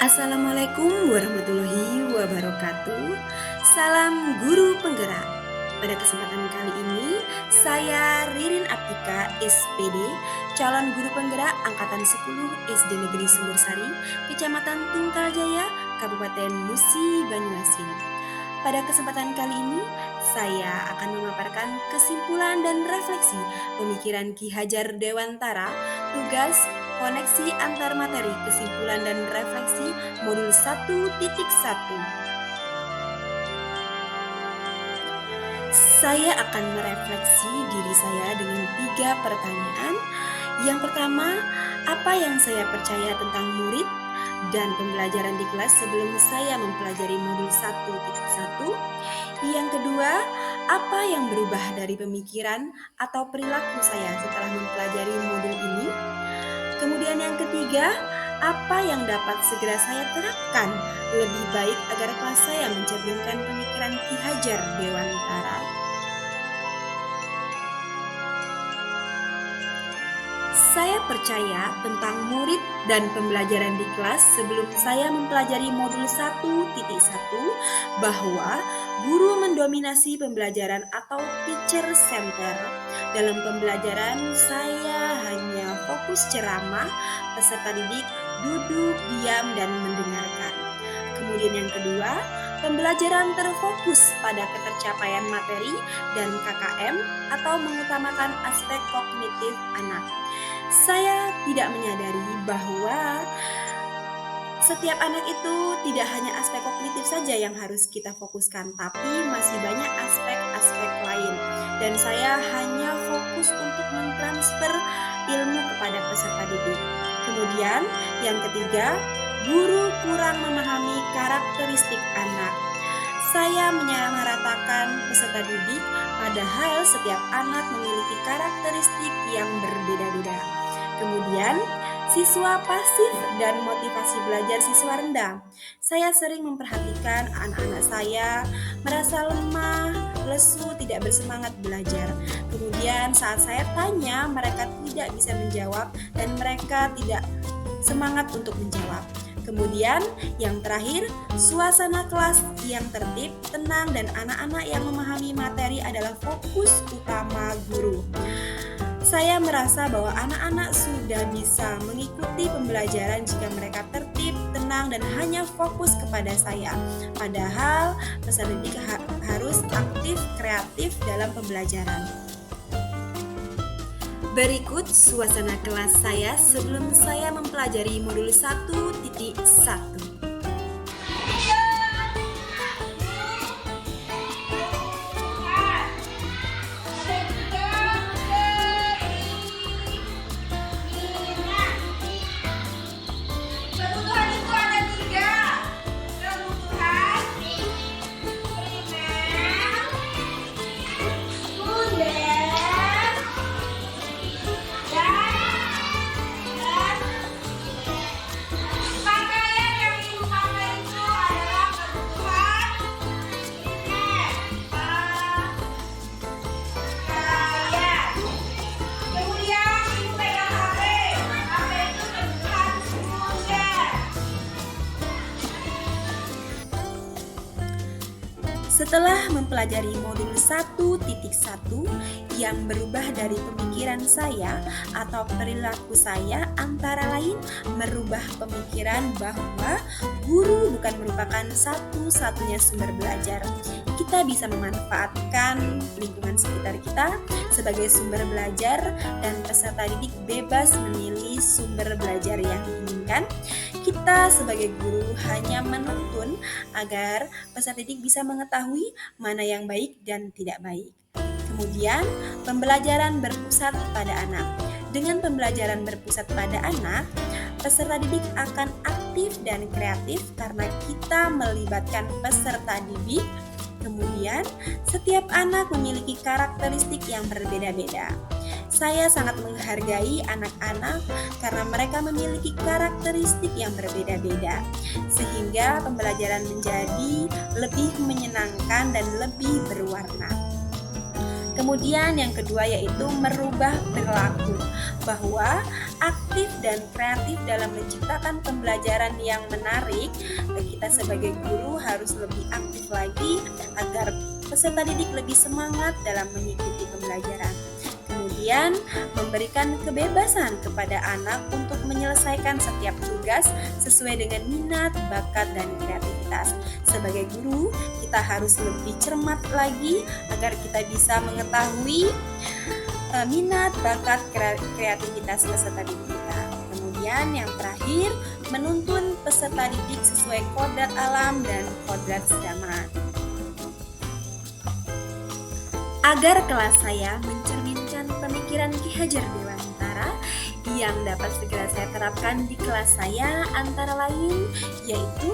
Assalamualaikum warahmatullahi wabarakatuh. Salam guru penggerak. Pada kesempatan kali ini, saya Ririn Aptika, SPD, calon guru penggerak angkatan 10 SD Negeri Sumbersari, Kecamatan Tunggaljaya, Kabupaten Musi, Banyuasin. Pada kesempatan kali ini, saya akan memaparkan kesimpulan dan refleksi pemikiran Ki Hajar Dewantara, tugas koneksi antar materi, kesimpulan dan refleksi modul 1.1. Saya akan merefleksi diri saya dengan 3 pertanyaan. Yang pertama, apa yang saya percaya tentang murid dan pembelajaran di kelas sebelum saya mempelajari modul 1.1? Yang kedua, apa yang berubah dari pemikiran atau perilaku saya setelah mempelajari modul ini? Kemudian yang ketiga, apa yang dapat segera saya terapkan lebih baik agar kelas saya mencerminkan pemikiran Ki Hajar Dewantara? Saya percaya tentang murid dan pembelajaran di kelas sebelum saya mempelajari modul 1.1 bahwa guru mendominasi pembelajaran atau teacher center. Dalam pembelajaran saya hanya fokus ceramah, peserta didik duduk, diam, dan mendengarkan. Kemudian yang kedua, pembelajaran terfokus pada ketercapaian materi dan KKM atau mengutamakan aspek kognitif anak. Saya tidak menyadari bahwa setiap anak itu tidak hanya aspek kognitif saja yang harus kita fokuskan, tapi masih banyak aspek-aspek lain. Dan saya hanya fokus untuk mentransfer ilmu kepada peserta didik. Kemudian yang ketiga, guru kurang memahami karakteristik anak. Saya menyamaratakan peserta didik, padahal setiap anak memiliki karakteristik yang berbeda-beda. Kemudian, siswa pasif dan motivasi belajar siswa rendah. Saya sering memperhatikan anak-anak saya merasa lemah, lesu, tidak bersemangat belajar. Kemudian saat saya tanya, mereka tidak bisa menjawab dan mereka tidak semangat untuk menjawab. Kemudian yang terakhir, suasana kelas yang tertib, tenang, dan anak-anak yang memahami materi adalah fokus utama guru. Saya merasa bahwa anak-anak sudah bisa mengikuti pembelajaran jika mereka tertib, tenang, dan hanya fokus kepada saya. Padahal peserta didik harus aktif, kreatif dalam pembelajaran. Berikut suasana kelas saya sebelum saya mempelajari modul 1.1. Setelah mempelajari modul 1.1 yang berubah dari pemikiran saya atau perilaku saya, antara lain merubah pemikiran bahwa guru bukan merupakan satu-satunya sumber belajar. Kita bisa memanfaatkan lingkungan sekitar kita sebagai sumber belajar dan peserta didik bebas memilih sumber belajar yang diinginkan. Kita sebagai guru hanya menuntun agar peserta didik bisa mengetahui mana yang baik dan tidak baik. Kemudian, pembelajaran berpusat pada anak. Dengan pembelajaran berpusat pada anak, peserta didik akan aktif dan kreatif karena kita melibatkan peserta didik. Kemudian, setiap anak memiliki karakteristik yang berbeda-beda. Saya sangat menghargai anak-anak karena mereka memiliki karakteristik yang berbeda-beda, sehingga pembelajaran menjadi lebih menyenangkan dan lebih berwarna. Kemudian yang kedua yaitu merubah perilaku, bahwa aktif dan kreatif dalam menciptakan pembelajaran yang menarik, kita sebagai guru harus lebih aktif lagi agar peserta didik lebih semangat dalam mengikuti pembelajaran. Kemudian, memberikan kebebasan kepada anak untuk menyelesaikan setiap tugas sesuai dengan minat, bakat, dan kreativitas. Sebagai guru, kita harus lebih cermat lagi agar kita bisa mengetahui minat, bakat, kreativitas peserta didik kita. Kemudian yang terakhir, menuntun peserta didik sesuai kodrat alam dan kodrat zaman. Agar kelas saya mencerminkan pemikiran Ki Hajar Dewantara yang dapat segera saya terapkan di kelas saya antara lain yaitu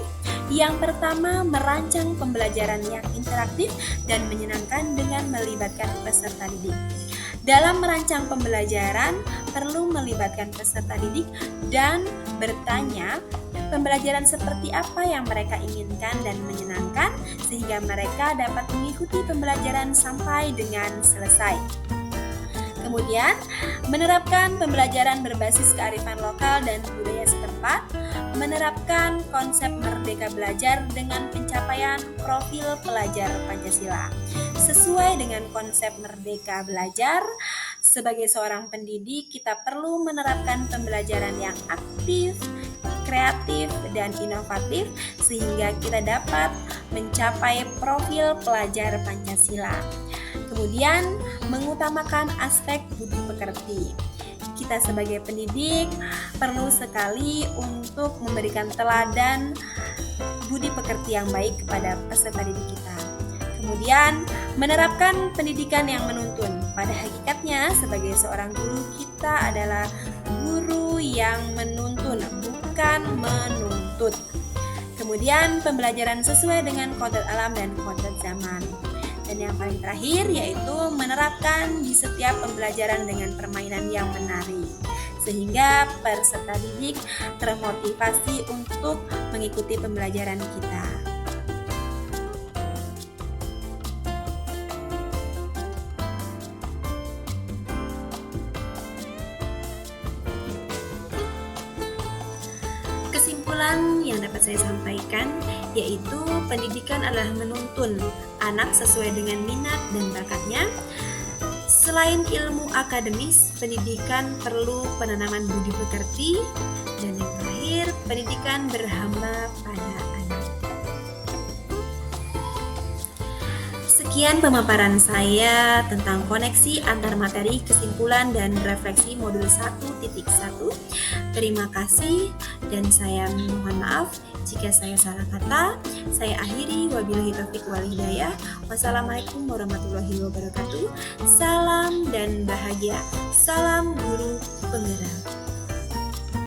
yang pertama, merancang pembelajaran yang interaktif dan menyenangkan dengan melibatkan peserta didik. Dalam merancang pembelajaran perlu melibatkan peserta didik dan bertanya pembelajaran seperti apa yang mereka inginkan dan menyenangkan sehingga mereka dapat mengikuti pembelajaran sampai dengan selesai. Kemudian, menerapkan pembelajaran berbasis kearifan lokal dan budaya setempat, menerapkan konsep Merdeka Belajar dengan pencapaian profil pelajar Pancasila. Sesuai dengan konsep Merdeka Belajar, sebagai seorang pendidik kita perlu menerapkan pembelajaran yang aktif, kreatif, dan inovatif sehingga kita dapat mencapai profil pelajar Pancasila. Kemudian, mengutamakan aspek budi pekerti. Kita sebagai pendidik perlu sekali untuk memberikan teladan budi pekerti yang baik kepada peserta didik kita. Kemudian, menerapkan pendidikan yang menuntun. Pada hakikatnya, sebagai seorang guru, kita adalah guru yang menuntun, bukan menuntut. Kemudian, pembelajaran sesuai dengan kodrat alam dan kodrat zaman. Dan yang paling terakhir yaitu menerapkan di setiap pembelajaran dengan permainan yang menarik sehingga peserta didik termotivasi untuk mengikuti pembelajaran kita. Kesimpulan yang dapat saya sampaikan yaitu pendidikan adalah menuntun anak sesuai dengan minat dan bakatnya. Selain ilmu akademis, pendidikan perlu penanaman budi pekerti, dan yang terakhir, pendidikan berhamba pada anak. Sekian pemaparan saya tentang koneksi antar materi, kesimpulan, dan refleksi modul 1.1. Terima kasih dan saya mohon maaf jika saya salah kata. Saya akhiri, wabillahi taufiq wal hidayah. Wassalamualaikum warahmatullahi wabarakatuh. Salam dan bahagia. Salam guru penggerak.